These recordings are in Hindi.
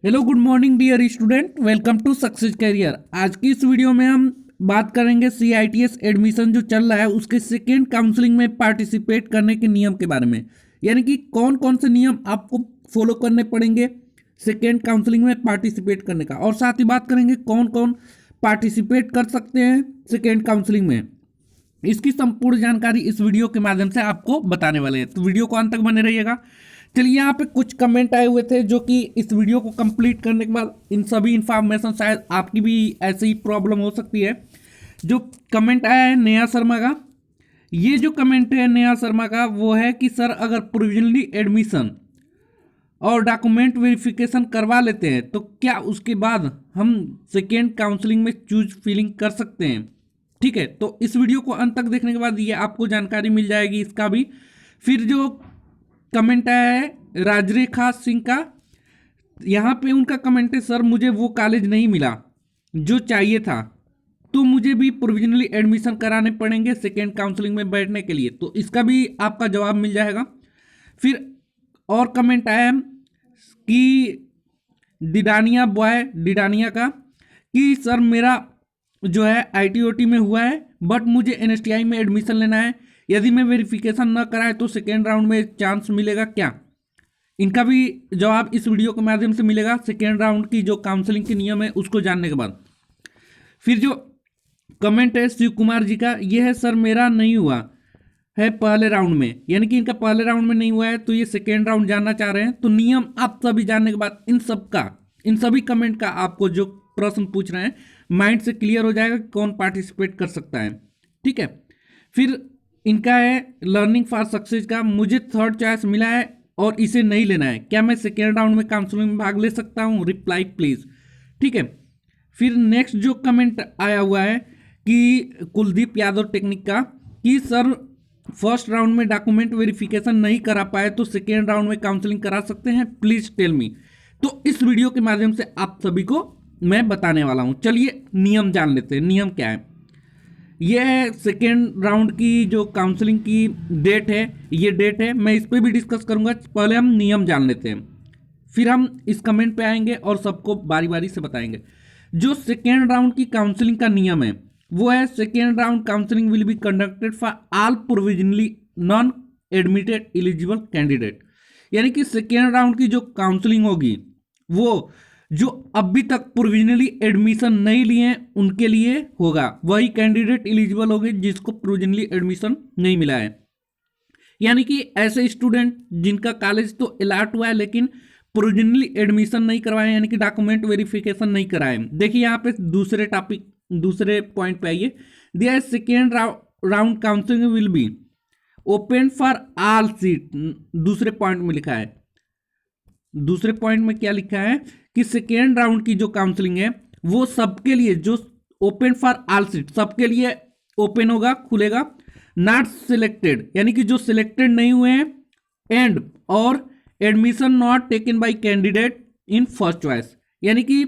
Hello good morning dear student, welcome to success career. आज की इस वीडियो में हम बात करेंगे CITS एडमिशन जो चल रहा है उसके सेकेंड काउंसलिंग में पार्टिसिपेट करने के नियम के बारे में। यानी कि कौन कौन से नियम आपको फॉलो करने पड़ेंगे सेकेंड काउंसलिंग में पार्टिसिपेट करने का, और साथ ही बात करेंगे कौन कौन पार्टिसिपेट कर सकते हैं सेकेंड काउंसलिंग में। इसकी संपूर्ण जानकारी इस वीडियो के माध्यम से आपको बताने वाले हैं, तो वीडियो को अंत तक बने रहिएगा। चलिए, यहाँ पे कुछ कमेंट आए हुए थे जो कि इस वीडियो को कंप्लीट करने के बाद इन सभी इंफॉर्मेशन, शायद आपकी भी ऐसी ही प्रॉब्लम हो सकती है। जो कमेंट आया है नेहा शर्मा का, ये जो कमेंट है नेहा शर्मा का वो है कि सर अगर प्रोविजनली एडमिशन और डॉक्यूमेंट वेरिफिकेशन करवा लेते हैं तो क्या उसके बाद हम सेकेंड काउंसलिंग में चूज फिलिंग कर सकते हैं। ठीक है, तो इस वीडियो को अंत तक देखने के बाद ये आपको जानकारी मिल जाएगी इसका भी। फिर जो कमेंट आया है राजरेखा सिंह का, यहाँ पे उनका कमेंट है सर मुझे वो कॉलेज नहीं मिला जो चाहिए था, तो मुझे भी प्रोविजनली एडमिशन कराने पड़ेंगे सेकेंड काउंसलिंग में बैठने के लिए, तो इसका भी आपका जवाब मिल जाएगा। फिर और कमेंट आया कि डिडानिया का कि सर मेरा जो है ITOT में हुआ है बट मुझे NSTI में एडमिशन लेना है, यदि मैं वेरिफिकेशन न कराए तो सेकेंड राउंड में चांस मिलेगा क्या। इनका भी जवाब इस वीडियो के माध्यम से मिलेगा सेकेंड राउंड की जो काउंसलिंग के नियम है उसको जानने के बाद। फिर जो कमेंट है शिव कुमार जी का, ये है सर मेरा नहीं हुआ है पहले राउंड में, यानी कि इनका पहले राउंड में नहीं हुआ है तो ये सेकेंड राउंड जानना चाह रहे हैं। तो नियम आप सभी जानने के बाद इन सभी कमेंट का आपको जो प्रश्न पूछ रहे हैं माइंड से क्लियर हो जाएगा कि कौन पार्टिसिपेट कर सकता है। ठीक है, फिर इनका है लर्निंग फॉर सक्सेस का, मुझे थर्ड चॉइस मिला है और इसे नहीं लेना है, क्या मैं सेकेंड राउंड में काउंसलिंग में भाग ले सकता हूँ, रिप्लाई प्लीज। ठीक है, फिर नेक्स्ट जो कमेंट आया हुआ है कि कुलदीप यादव टेक्निक का कि सर फर्स्ट राउंड में डॉक्यूमेंट वेरिफिकेशन नहीं करा पाए तो सेकेंड राउंड में काउंसलिंग करा सकते हैं, प्लीज टेल मी। तो इस वीडियो के माध्यम से आप सभी को मैं बताने वाला हूं। चलिए नियम जान लेते हैं, नियम क्या है। यह सेकेंड राउंड की जो काउंसलिंग की डेट है, ये डेट है, मैं इस पर भी डिस्कस करूंगा। पहले हम नियम जान लेते हैं, फिर हम इस कमेंट पे आएंगे और सबको बारी बारी से बताएंगे। जो सेकेंड राउंड की काउंसलिंग का नियम है वो है second round counselling will be conducted for all provisionally non admitted eligible candidate. यानी कि सेकेंड राउंड की जो काउंसलिंग होगी वो जो अभी तक प्रोविजनली एडमिशन नहीं लिए उनके लिए होगा, वही कैंडिडेट एलिजिबल होंगे जिसको प्रोविजनली एडमिशन नहीं मिला है। यानी कि ऐसे स्टूडेंट जिनका कॉलेज तो अलॉट हुआ है लेकिन प्रोविजनली एडमिशन नहीं करवाए, यानी कि डॉक्यूमेंट वेरिफिकेशन नहीं कराए। देखिए यहाँ पे दूसरे पॉइंट पे आइए, दिया second round counselling will be open for all seat. दूसरे पॉइंट में लिखा है, दूसरे पॉइंट में क्या लिखा है कि सेकेंड राउंड की जो काउंसलिंग है वो सबके लिए, जो ओपन फॉर ऑल सीट सबके लिए ओपन होगा, खुलेगा। नॉट सिलेक्टेड यानी कि जो सिलेक्टेड नहीं हुए हैं, एंड और admission not taken by candidate in first choice. यानी कि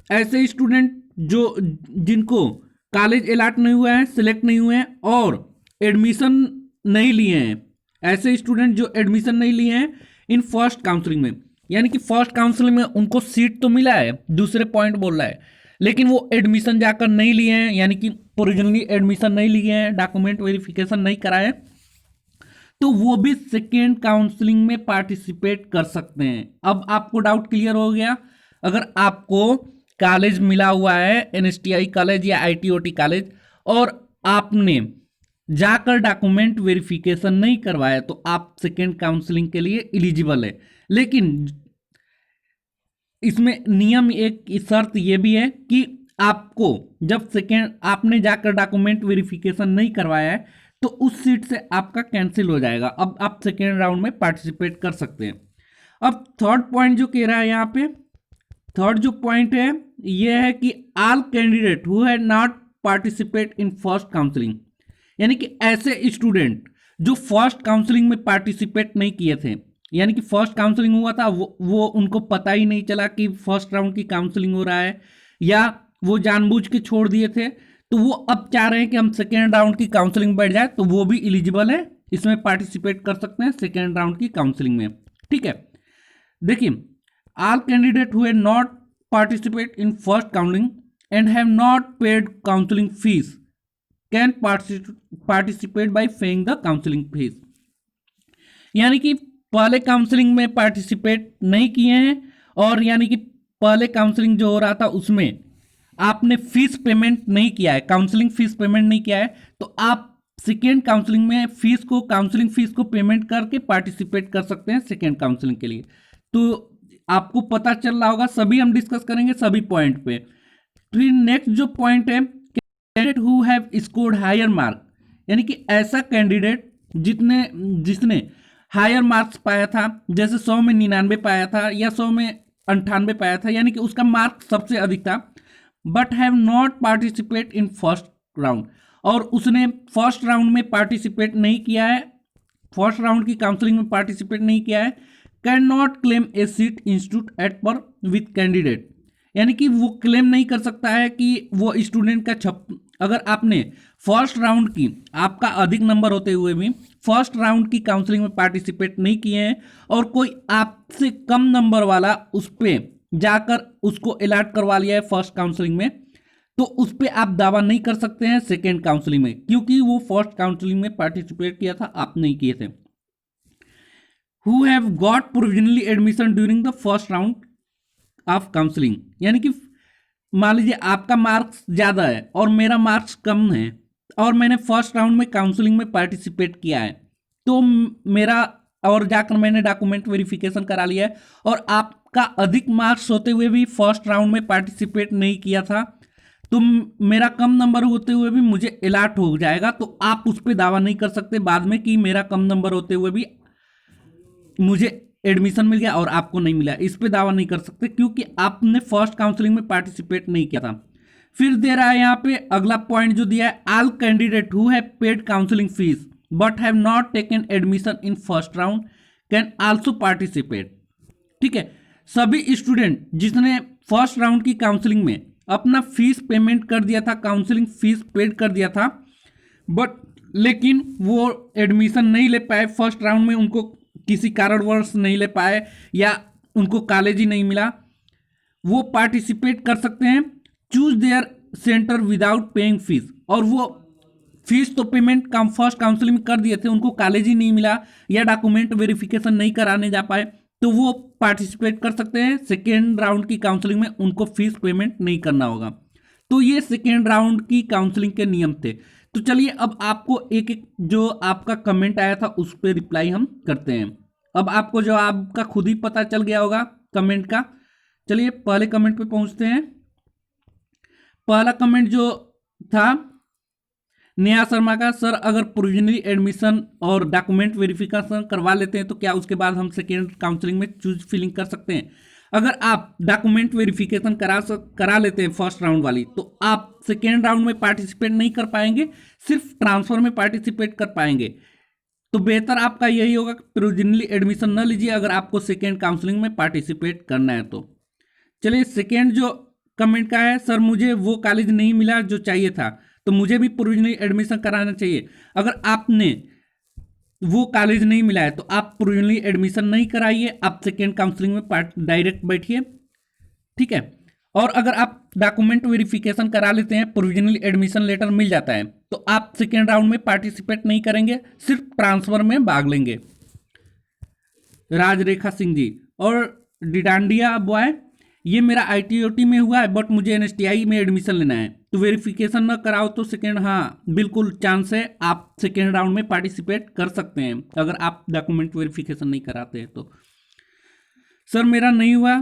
ऐसे स्टूडेंट जो जिनको कॉलेज अलॉट नहीं हुआ है, सिलेक्ट नहीं हुए हैं और एडमिशन नहीं लिए हैं, ऐसे स्टूडेंट जो एडमिशन नहीं लिए हैं इन फर्स्ट काउंसलिंग में, यानी कि फर्स्ट काउंसलिंग में उनको सीट तो मिला है, दूसरे पॉइंट बोल रहा है, लेकिन वो एडमिशन जाकर नहीं लिए हैं, यानी कि प्रोविजनली एडमिशन नहीं लिए हैं, डॉक्यूमेंट वेरिफिकेशन नहीं कराए, तो वो भी सेकेंड काउंसलिंग में पार्टिसिपेट कर सकते हैं। अब आपको डाउट क्लियर हो गया। अगर आपको कॉलेज मिला हुआ है NSTI कॉलेज या ITOT कॉलेज और आपने जाकर डॉक्यूमेंट वेरिफिकेशन नहीं करवाया तो आप सेकेंड काउंसलिंग के लिए एलिजिबल है। लेकिन इसमें नियम एक शर्त ये भी है कि आपको जब सेकेंड आपने जाकर डॉक्यूमेंट वेरिफिकेशन नहीं करवाया है तो उस सीट से आपका कैंसिल हो जाएगा, अब आप सेकेंड राउंड में पार्टिसिपेट कर सकते हैं। अब थर्ड पॉइंट जो कह रहा है यहाँ पे, थर्ड जो पॉइंट है ये है कि all candidate who had not participate in first counselling, यानी कि ऐसे स्टूडेंट जो फर्स्ट काउंसलिंग में पार्टिसिपेट नहीं किए थे, यानी कि फर्स्ट काउंसलिंग हुआ था वो उनको पता ही नहीं चला कि फर्स्ट राउंड की काउंसलिंग हो रहा है, या वो जानबूझ के छोड़ दिए थे, तो वो अब चाह रहे हैं कि हम सेकेंड राउंड की काउंसलिंग बैठ जाए, तो वो भी एलिजिबल है, इसमें पार्टिसिपेट कर सकते हैं सेकेंड राउंड की काउंसलिंग में। ठीक है, देखिए all candidate who have not participate in first counselling and have not paid counselling fees can participate bye paying the counselling fees. यानी कि पहले काउंसलिंग में पार्टिसिपेट नहीं किए हैं और यानी कि पहले काउंसलिंग जो हो रहा था उसमें आपने फीस पेमेंट नहीं किया है, काउंसलिंग फीस पेमेंट नहीं किया है, तो आप सेकेंड काउंसलिंग में फीस को, काउंसलिंग फीस को पेमेंट करके पार्टिसिपेट कर सकते हैं सेकेंड काउंसलिंग के लिए। तो आपको पता चल रहा होगा, सभी हम डिस्कस करेंगे सभी पॉइंट पे। फिर नेक्स्ट जो पॉइंट है, candidate who have scored higher mark, यानी कि ऐसा कैंडिडेट जिसने हायर मार्क्स पाया था, जैसे 100 में 99 पाया था या 100 में 98 पाया था, यानी कि उसका मार्क सबसे अधिक था, but have not participate in first round, और उसने फर्स्ट राउंड में पार्टिसिपेट नहीं किया है, फर्स्ट राउंड की काउंसलिंग में पार्टिसिपेट नहीं किया है, can not claim A seat institute eight पर विथ कैंडिडेट, यानी कि वो क्लेम नहीं कर सकता है कि वो स्टूडेंट का अगर आपने फर्स्ट राउंड की, आपका अधिक नंबर होते हुए भी फर्स्ट राउंड की काउंसलिंग में पार्टिसिपेट नहीं किए हैं और कोई आपसे कम नंबर वाला उस पर जाकर उसको अलॉट करवा लिया है फर्स्ट काउंसलिंग में, तो उस पर आप दावा नहीं कर सकते हैं सेकेंड काउंसलिंग में, क्योंकि वो फर्स्ट काउंसलिंग में पार्टिसिपेट किया था, आप नहीं किए थे। Who have got provisionally admission during the first round of counselling, यानी कि मान लीजिए आपका मार्क्स ज़्यादा है और मेरा मार्क्स कम है और मैंने फर्स्ट राउंड में काउंसलिंग में पार्टिसिपेट किया है, तो मेरा और जाकर मैंने डॉक्यूमेंट वेरिफिकेशन करा लिया है और आपका अधिक मार्क्स होते हुए भी फर्स्ट राउंड में पार्टिसिपेट नहीं किया था, तो मेरा कम नंबर होते हुए भी मुझे अलॉट हो जाएगा, तो आप उस पर दावा नहीं कर सकते बाद में कि मेरा कम नंबर होते हुए भी मुझे एडमिशन मिल गया और आपको नहीं मिला। इस पे दावा नहीं कर सकते क्योंकि आपने फर्स्ट काउंसलिंग में पार्टिसिपेट नहीं किया था। फिर दे रहा है यहाँ पे अगला पॉइंट जो दिया है, all candidate who have paid counselling fees but have not taken admission in first round can also participate. ठीक है, सभी स्टूडेंट जिसने फर्स्ट राउंड की काउंसलिंग में अपना फीस पेमेंट कर दिया था, काउंसलिंग फीस पेड कर दिया था, बट लेकिन वो एडमिशन नहीं ले पाए फर्स्ट राउंड में, उनको किसी कारणवश नहीं ले पाए या उनको कॉलेज ही नहीं मिला, वो पार्टिसिपेट कर सकते हैं choose there centre without paying fees. और वो फीस तो पेमेंट फर्स्ट काउंसलिंग में कर दिए थे, उनको कॉलेज ही नहीं मिला या डॉक्यूमेंट वेरिफिकेशन नहीं कराने जा पाए, तो वो पार्टिसिपेट कर सकते हैं सेकेंड राउंड की काउंसलिंग में, उनको फीस पेमेंट नहीं करना होगा। तो ये सेकेंड राउंड की काउंसलिंग के नियम थे। तो चलिए अब आपको एक एक जो आपका कमेंट आया था उस पर रिप्लाई हम करते हैं। अब आपको जो आपका खुद ही पता चल गया होगा कमेंट का। चलिए पहले कमेंट पे पहुंचते हैं। पहला कमेंट जो था नेहा शर्मा का, सर अगर प्रोविजनली एडमिशन और डॉक्यूमेंट वेरिफिकेशन करवा लेते हैं तो क्या उसके बाद हम सेकेंड काउंसलिंग में चूज फिलिंग कर सकते हैं? अगर आप डॉक्यूमेंट वेरिफिकेशन करा लेते हैं फर्स्ट राउंड वाली, तो आप सेकेंड राउंड में पार्टिसिपेट नहीं कर पाएंगे, सिर्फ ट्रांसफर में पार्टिसिपेट कर पाएंगे। तो बेहतर आपका यही होगा कि प्रोविजनली एडमिशन न लीजिए अगर आपको सेकेंड काउंसलिंग में पार्टिसिपेट करना है तो। चलिए सेकेंड जो कमेंट का है, सर मुझे वो कॉलेज नहीं मिला जो चाहिए था, तो मुझे भी प्रोविजनली एडमिशन कराना चाहिए। अगर आपने वो कॉलेज नहीं मिला है तो आप प्रोविजनली एडमिशन नहीं कराइए, आप सेकेंड काउंसलिंग में डायरेक्ट बैठिए। ठीक है, और अगर आप डॉक्यूमेंट वेरिफिकेशन करा लेते हैं, प्रोविजनली एडमिशन लेटर मिल जाता है, तो आप सेकेंड राउंड में पार्टिसिपेट नहीं करेंगे, सिर्फ ट्रांसफर में भाग लेंगे। राजरेखा सिंह जी और डिडांडिया बॉय, ये मेरा ITOT में हुआ है बट मुझे NSTI में एडमिशन लेना है, तो वेरिफिकेशन ना कराओ तो सेकेंड, हाँ बिल्कुल चांस है, आप सेकेंड राउंड में पार्टिसिपेट कर सकते हैं अगर आप डॉक्यूमेंट वेरिफिकेशन नहीं कराते हैं तो। सर मेरा नहीं हुआ,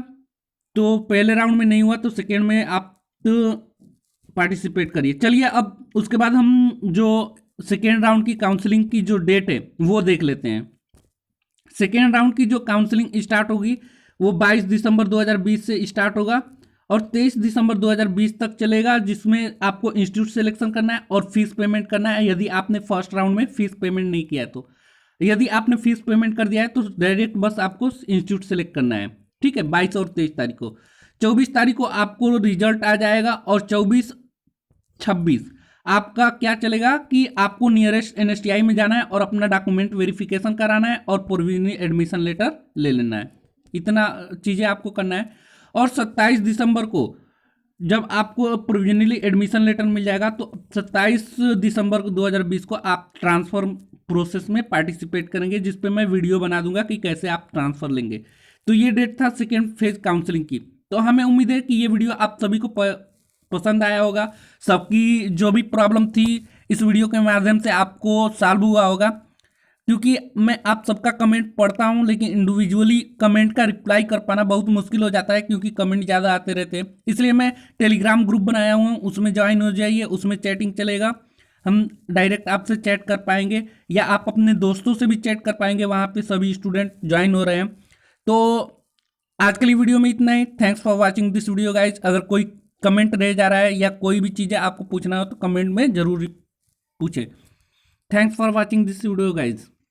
तो पहले राउंड में नहीं हुआ तो सेकेंड में आप तो पार्टिसिपेट करिए। चलिए अब उसके बाद हम जो सेकेंड राउंड की काउंसलिंग की जो डेट है वो देख लेते हैं। सेकेंड राउंड की जो काउंसलिंग स्टार्ट होगी वो 22 दिसंबर 2020 से स्टार्ट होगा और 23 दिसंबर 2020 तक चलेगा, जिसमें आपको इंस्टीट्यूट सिलेक्शन करना है और फीस पेमेंट करना है यदि आपने फर्स्ट राउंड में फीस पेमेंट नहीं किया है तो। यदि आपने फीस पेमेंट कर दिया है तो डायरेक्ट बस आपको इंस्टीट्यूट सेलेक्ट करना है। ठीक है, 22 और 23 तारीख को। 24 तारीख को आपको रिजल्ट आ जाएगा और 24-26 आपका क्या चलेगा कि आपको नियरेस्ट NSTI में जाना है और अपना डॉक्यूमेंट वेरिफिकेशन कराना है और प्रोविजनली एडमिशन लेटर ले लेना है। इतना चीज़ें आपको करना है। और 27 दिसंबर को जब आपको प्रोविजनली एडमिशन लेटर मिल जाएगा तो 27 दिसंबर 2020 को आप ट्रांसफ़र प्रोसेस में पार्टिसिपेट करेंगे, जिस पे मैं वीडियो बना दूंगा कि कैसे आप ट्रांसफ़र लेंगे। तो ये डेट था सेकेंड फेज काउंसलिंग की। तो हमें उम्मीद है कि ये वीडियो आप सभी को पसंद आया होगा। सबकी जो भी प्रॉब्लम थी इस वीडियो के माध्यम से आपको सॉल्व हुआ होगा, क्योंकि मैं आप सबका कमेंट पढ़ता हूं, लेकिन इंडिविजुअली कमेंट का रिप्लाई कर पाना बहुत मुश्किल हो जाता है, क्योंकि कमेंट ज़्यादा आते रहते हैं। इसलिए मैं टेलीग्राम ग्रुप बनाया हुआ हूँ, उसमें ज्वाइन हो जाइए, उसमें चैटिंग चलेगा, हम डायरेक्ट आपसे चैट कर पाएंगे, या आप अपने दोस्तों से भी चैट कर पाएंगे, वहाँ पे सभी स्टूडेंट ज्वाइन हो रहे हैं। तो आज के लिए वीडियो में इतना ही। Thanks for watching this video guys. अगर कोई कमेंट रह जा रहा है या कोई भी चीज़ें आपको पूछना हो तो कमेंट में ज़रूर पूछे। Thanks for watching this video guys.